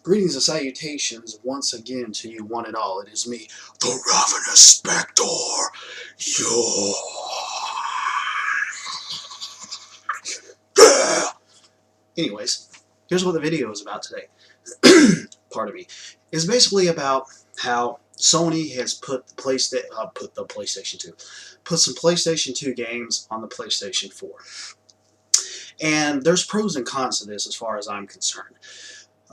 Greetings and salutations once again to you one and all. It is me, the Ravenous Spectre. Yo. Yeah. Anyways, here's what the video is about today. Pardon me. It's basically about how Sony has put the PlayStation 2, put some PlayStation 2 games on the PlayStation 4. And there's pros and cons to this as far as I'm concerned.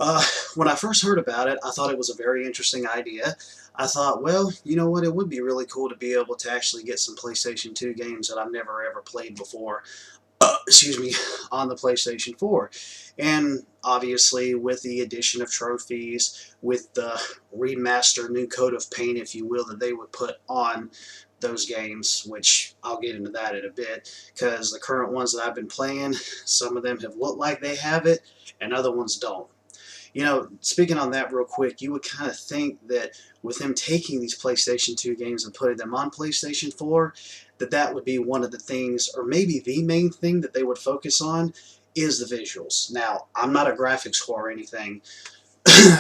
Uh, when I first heard about it, I thought it was a very interesting idea. I thought, well, you know what, it would be really cool to be able to actually get some PlayStation 2 games that I've never ever played before, excuse me, on the PlayStation 4. And obviously, with the addition of trophies, with the remastered new coat of paint, if you will, that they would put on those games, which I'll get into that in a bit, because the current ones that I've been playing, some of them have looked like they have it, and other ones don't. You know, speaking on that real quick, you would kind of think that with them taking these PlayStation 2 games and putting them on PlayStation 4, that would be one of the things, or maybe the main thing that they would focus on, is the visuals. Now, I'm not a graphics whore or anything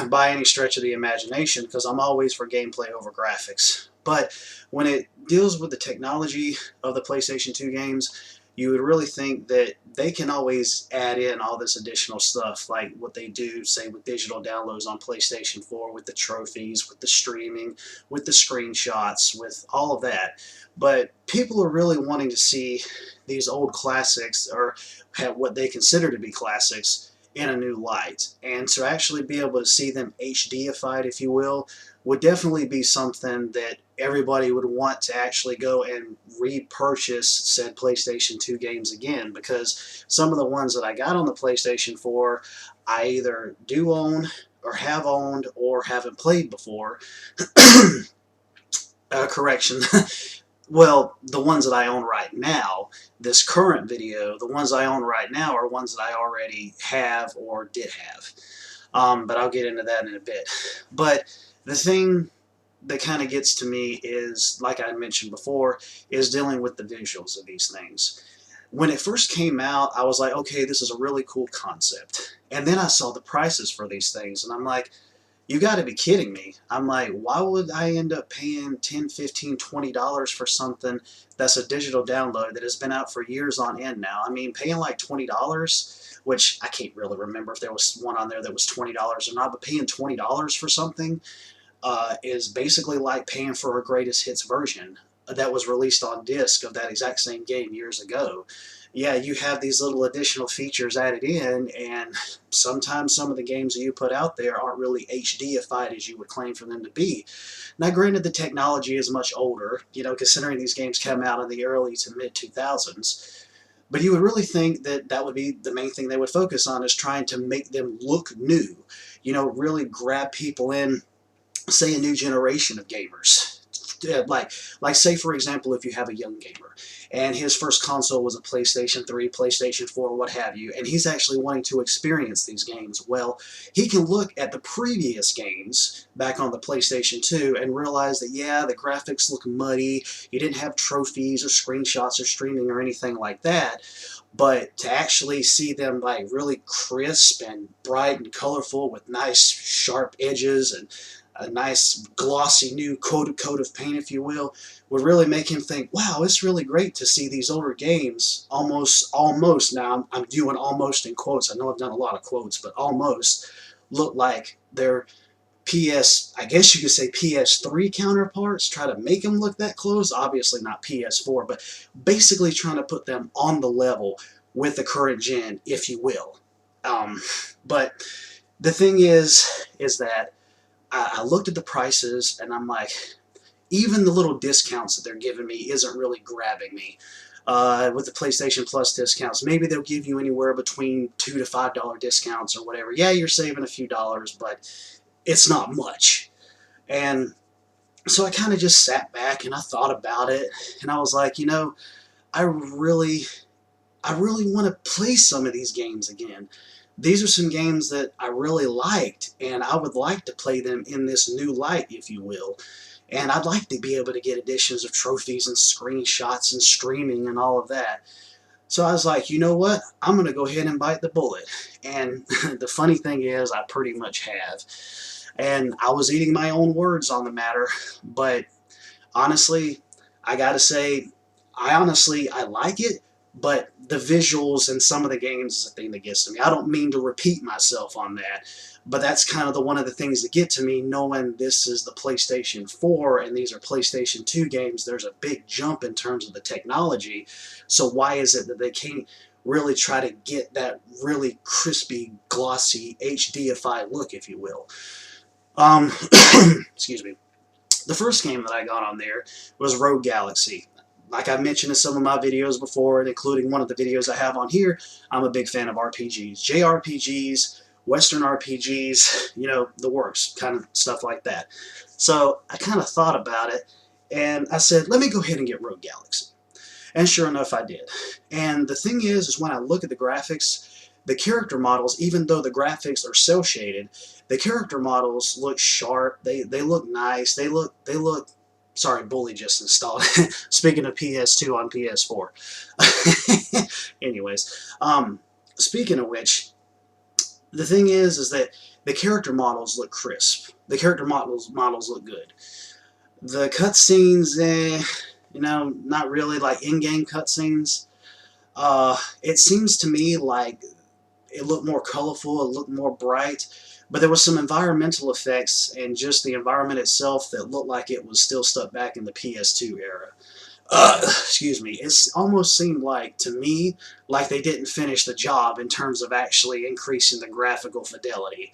by any stretch of the imagination, because I'm always for gameplay over graphics. But when it deals with the technology of the PlayStation 2 games, you would really think that they can always add in all this additional stuff, like what they do, say, with digital downloads on PlayStation 4, with the trophies, with the streaming, with the screenshots, with all of that. But people are really wanting to see these old classics, or have what they consider to be classics, in a new light. And to actually be able to see them HDified, if you will, would definitely be something that everybody would want to actually go and repurchase said PlayStation 2 games again, because some of the ones that I got on the PlayStation 4 I either do own or have owned or haven't played before. Correction. Well, the ones that I own right now, this current video, the ones I own right now are ones that I already have or did have. But I'll get into that in a bit. But the thing that kind of gets to me is, like I mentioned before, is dealing with the visuals of these things. When it first came out, I was like, okay, this is a really cool concept. And then I saw the prices for these things, and I'm like, you got to be kidding me. I'm like, why would I end up paying $10, $15, $20 for something that's a digital download that has been out for years on end now? I mean, paying like $20, which I can't really remember if there was one on there that was $20 or not, but paying $20 for something is basically like paying for a greatest hits version that was released on disc of that exact same game years ago. Yeah, you have these little additional features added in, and sometimes some of the games that you put out there aren't really HDified as you would claim for them to be. Now, granted, the technology is much older, you know, considering these games came out in the early to mid 2000s. But you would really think that that would be the main thing they would focus on, is trying to make them look new. You know, really grab people in, say, a new generation of gamers. Like say, for example, if you have a young gamer and his first console was a PlayStation 3, PlayStation 4, what have you, and he's actually wanting to experience these games, well, he can look at the previous games back on the PlayStation 2 and realize that, yeah, the graphics look muddy, you didn't have trophies or screenshots or streaming or anything like that, but to actually see them like really crisp and bright and colorful with nice sharp edges and a nice glossy new coat of paint, if you will, would really make him think, wow, it's really great to see these older games almost, now I'm doing almost in quotes, I know I've done a lot of quotes, but almost look like they're I guess you could say PS3 counterparts, try to make them look that close, obviously not PS4, but basically trying to put them on the level with the current gen, if you will. But the thing is that I looked at the prices, and I'm like, even the little discounts that they're giving me isn't really grabbing me. With the PlayStation Plus discounts, maybe they'll give you anywhere between $2 to $5 discounts or whatever. Yeah, you're saving a few dollars, but it's not much. And so I kind of just sat back and I thought about it, and I was like, you know, I really, I really want to play some of these games again. These are some games that I really liked, and I would like to play them in this new light, if you will. And I'd like to be able to get editions of trophies and screenshots and streaming and all of that. So I was like, you know what? I'm going to go ahead and bite the bullet. And the funny thing is, I pretty much have. And I was eating my own words on the matter, but honestly, I gotta say, I like it, but the visuals and some of the games is the thing that gets to me. I don't mean to repeat myself on that, but that's kind of the one of the things that get to me, knowing this is the PlayStation 4 and these are PlayStation 2 games. There's a big jump in terms of the technology. So why is it that they can't really try to get that really crispy, glossy, HDified look, if you will? Um, excuse me. The first game that I got on there was Rogue Galaxy. Like I mentioned in some of my videos before, including one of the videos I have on here, I'm a big fan of RPGs. JRPGs, Western RPGs, you know, the works, kind of stuff like that. So I kind of thought about it, and I said, let me go ahead and get Rogue Galaxy. And sure enough, I did. And the thing is when I look at the graphics, the character models, even though the graphics are cel shaded, the character models look sharp. They look nice. They look. Sorry, Bully just installed. Speaking of PS2 on PS4. Anyways, speaking of which, the thing is that the character models look crisp. The character models look good. The cutscenes, you know, not really like in-game cutscenes. It seems to me like it looked more colorful, it looked more bright, but there was some environmental effects and just the environment itself that looked like it was still stuck back in the PS2 era. Excuse me. It almost seemed like, to me, like they didn't finish the job in terms of actually increasing the graphical fidelity.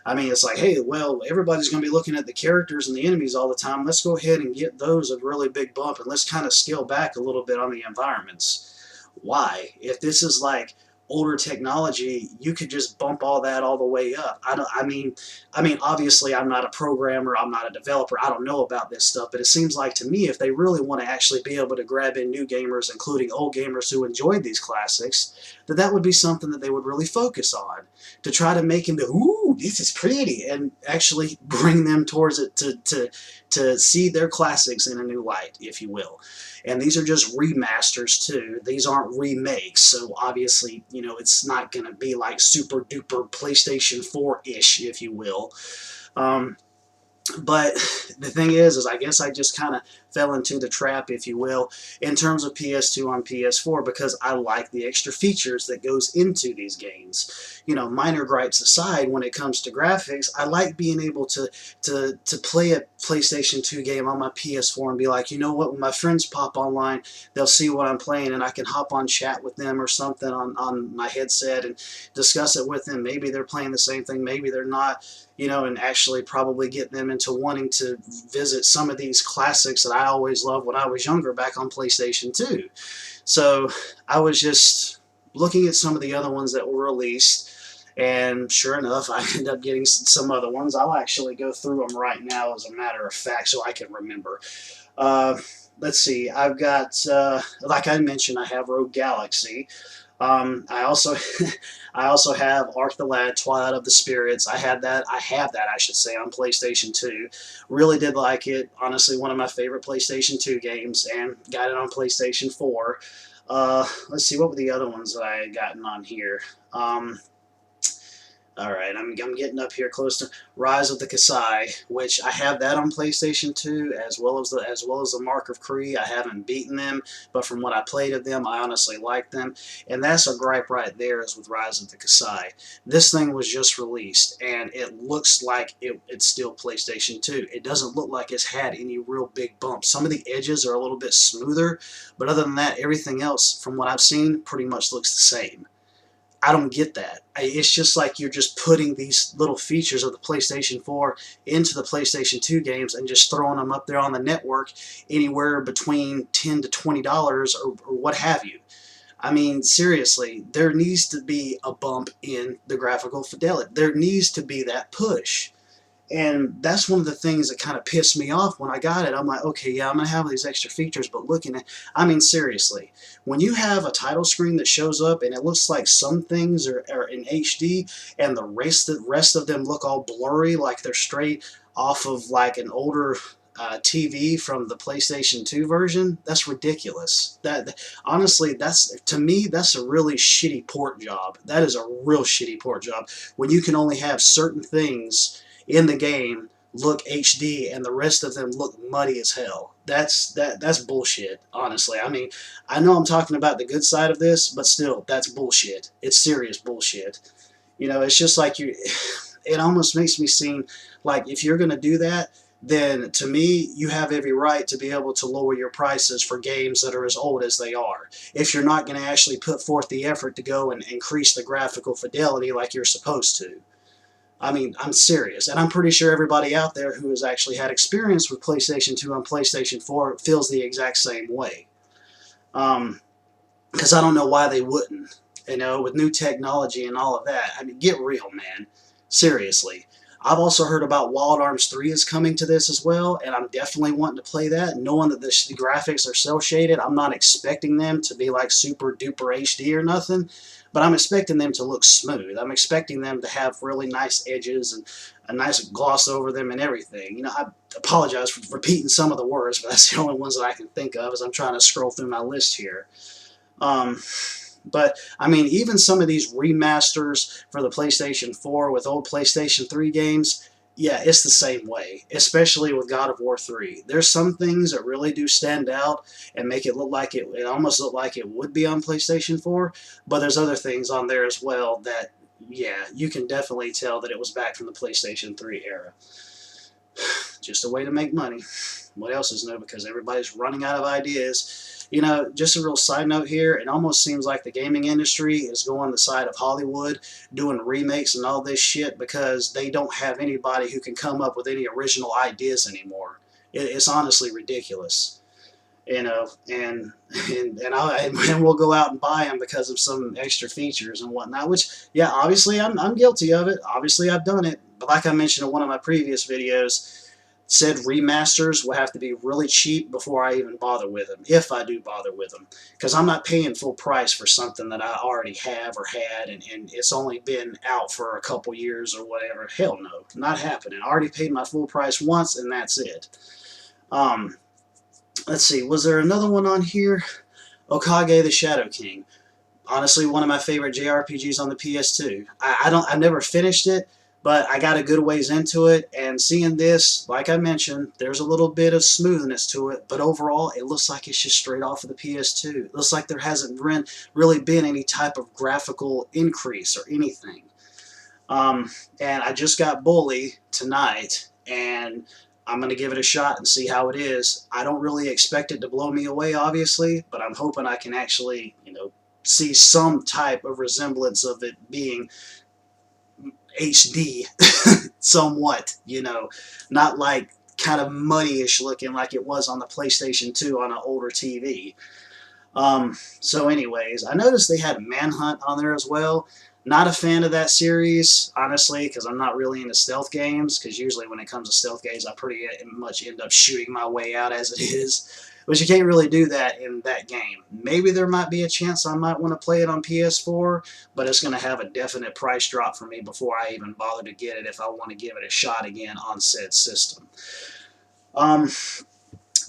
I mean, it's like, hey, well, everybody's going to be looking at the characters and the enemies all the time. Let's go ahead and get those a really big bump, and let's kind of scale back a little bit on the environments. Why? If this is like older technology, you could just bump all that all the way up. I mean, obviously, I'm not a programmer, I'm not a developer, I don't know about this stuff, but it seems like to me, if they really want to actually be able to grab in new gamers, including old gamers who enjoyed these classics, that would be something that they would really focus on to try to make them go, ooh, this is pretty, and actually bring them towards it to see their classics in a new light, if you will. And these are just remasters too. These aren't remakes, so obviously, you know, it's not going to be like super duper PlayStation 4-ish, if you will. Um, but the thing is I guess I just kind of fell into the trap, if you will, in terms of PS2 on PS4 because I like the extra features that goes into these games. You know, minor gripes aside, when it comes to graphics, I like being able to play a PlayStation 2 game on my PS4 and be like, you know what, when my friends pop online, they'll see what I'm playing and I can hop on chat with them or something on my headset and discuss it with them. Maybe they're playing the same thing, maybe they're not, you know, and actually probably get them into wanting to visit some of these classics that I always loved when I was younger back on PlayStation 2. So I was just looking at some of the other ones that were released, and sure enough, I ended up getting some other ones. I'll actually go through them right now as a matter of fact so I can remember. Uh, let's see, I've got, like I mentioned, I have Rogue Galaxy. I also I also have Ark the Lad, Twilight of the Spirits. I have that, I should say, on PlayStation 2. Really did like it. Honestly, one of my favorite PlayStation 2 games, and got it on PlayStation 4. Let's see, what were the other ones that I had gotten on here? All right, I'm getting up here close to Rise of the Kasai, which I have that on PlayStation 2, as well as the Mark of Kree. I haven't beaten them, but from what I played of them, I honestly like them. And that's a gripe right there, is with Rise of the Kasai. This thing was just released, and it looks like it's still PlayStation 2. It doesn't look like it's had any real big bumps. Some of the edges are a little bit smoother, but other than that, everything else, from what I've seen, pretty much looks the same. I don't get that. It's just like you're just putting these little features of the PlayStation 4 into the PlayStation 2 games and just throwing them up there on the network anywhere between $10 to $20 or what have you. I mean, seriously, there needs to be a bump in the graphical fidelity. There needs to be that push. And that's one of the things that kind of pissed me off when I got it. I'm like, okay, yeah, I'm going to have these extra features, but looking at, I mean, seriously, when you have a title screen that shows up and it looks like some things are in HD and the rest of them look all blurry, like they're straight off of like an older, TV from the PlayStation 2 version, that's ridiculous. That honestly, that's to me, that's a really shitty port job. That is a real shitty port job when you can only have certain things in the game look HD and the rest of them look muddy as hell. That's bullshit, honestly. I mean, I know I'm talking about the good side of this, but still, that's bullshit. It's serious bullshit. You know, it's just like you it almost makes me seem like if you're going to do that, then to me, you have every right to be able to lower your prices for games that are as old as they are. If you're not going to actually put forth the effort to go and increase the graphical fidelity like you're supposed to. I mean, I'm serious, and I'm pretty sure everybody out there who has actually had experience with PlayStation 2 and PlayStation 4 feels the exact same way. Because I don't know why they wouldn't. You know, with new technology and all of that. I mean, get real, man. Seriously. I've also heard about Wild Arms 3 is coming to this as well, and I'm definitely wanting to play that. Knowing that the graphics are cel shaded, I'm not expecting them to be like super duper HD or nothing, but I'm expecting them to look smooth. I'm expecting them to have really nice edges and a nice gloss over them and everything. You know, I apologize for repeating some of the words, but that's the only ones that I can think of as I'm trying to scroll through my list here. Um, but, I mean, even some of these remasters for the PlayStation 4 with old PlayStation 3 games, yeah, it's the same way, especially with God of War 3. There's some things that really do stand out and make it look like it almost look like it would be on PlayStation 4, but there's other things on there as well that, yeah, you can definitely tell that it was back from the PlayStation 3 era. Just a way to make money. What else is new? Because everybody's running out of ideas. You know, just a real side note here, it almost seems like the gaming industry is going the side of Hollywood, doing remakes and all this shit because they don't have anybody who can come up with any original ideas anymore. It's honestly ridiculous. You know, and we'll go out and buy them because of some extra features and whatnot. Which, yeah, obviously I'm guilty of it. Obviously I've done it. But like I mentioned in one of my previous videos, said remasters will have to be really cheap before I even bother with them, if I do bother with them. Because I'm not paying full price for something that I already have or had, and it's only been out for a couple years or whatever. Hell no, not happening. I already paid my full price once, and that's it. Let's see, was there another one on here? Okage the Shadow King. Honestly, one of my favorite JRPGs on the PS2. I've never finished it, but I got a good ways into it, and seeing this, like I mentioned, there's a little bit of smoothness to it, but overall, it looks like it's just straight off of the PS2. It looks like there hasn't really been any type of graphical increase or anything. And I just got Bully tonight, and I'm going to give it a shot and see how it is. I don't really expect it to blow me away, obviously, but I'm hoping I can actually, you know, see some type of resemblance of it being HD somewhat, you know, not like kind of muddy-ish looking like it was on the PlayStation 2 on an older TV. So anyways, I noticed they had Manhunt on there as well. Not a fan of that series, honestly, because I'm not really into stealth games, because usually when it comes to stealth games, I pretty much end up shooting my way out as it is. But you can't really do that in that game. Maybe there might be a chance I might want to play it on PS4, but it's going to have a definite price drop for me before I even bother to get it if I want to give it a shot again on said system.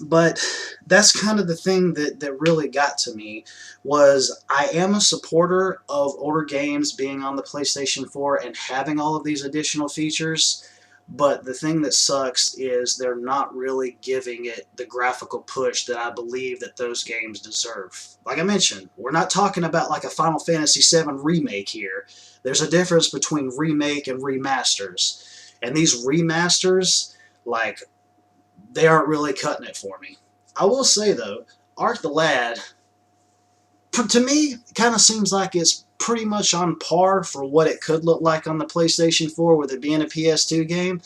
But that's kind of the thing that really got to me was I am a supporter of older games being on the PlayStation 4 and having all of these additional features, but the thing that sucks is they're not really giving it the graphical push that I believe that those games deserve. Like I mentioned, we're not talking about like a Final Fantasy VII remake here. There's a difference between remake and remasters. And these remasters, like, they aren't really cutting it for me. I will say, though, Ark the Lad, to me, kind of seems like it's pretty much on par for what it could look like on the PlayStation 4 with it being a PS2 game.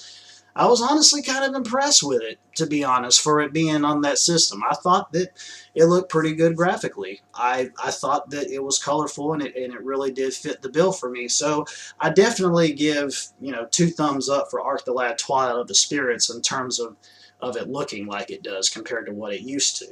I was honestly kind of impressed with it, to be honest, for it being on that system. I thought that it looked pretty good graphically. I thought that it was colorful and it really did fit the bill for me. So I definitely give, you know, 2 thumbs up for Ark the Lad Twilight of the Spirits in terms of it looking like it does compared to what it used to.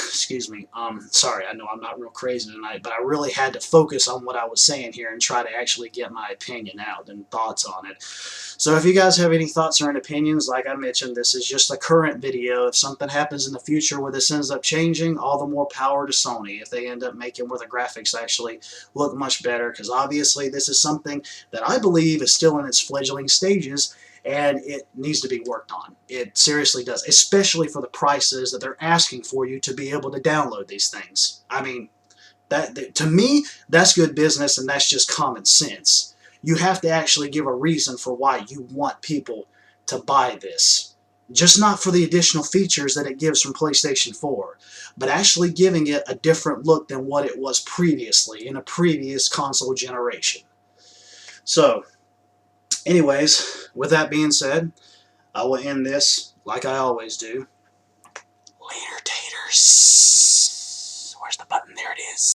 Excuse me. Sorry, I know I'm not real crazy tonight, but I really had to focus on what I was saying here and try to actually get my opinion out and thoughts on it. So if you guys have any thoughts or opinions, like I mentioned, this is just a current video. If something happens in the future where this ends up changing, all the more power to Sony. If they end up making where the graphics actually look much better, because obviously this is something that I believe is still in its fledgling stages, and it needs to be worked on. It seriously does, especially for the prices that they're asking for you to be able to download these things. I mean, that to me, that's good business, and that's just common sense. You have to actually give a reason for why you want people to buy this. Just not for the additional features that it gives from PlayStation 4, but actually giving it a different look than what it was previously in a previous console generation. So, anyways, with that being said, I will end this like I always do. Later, taters. Where's the button? There it is.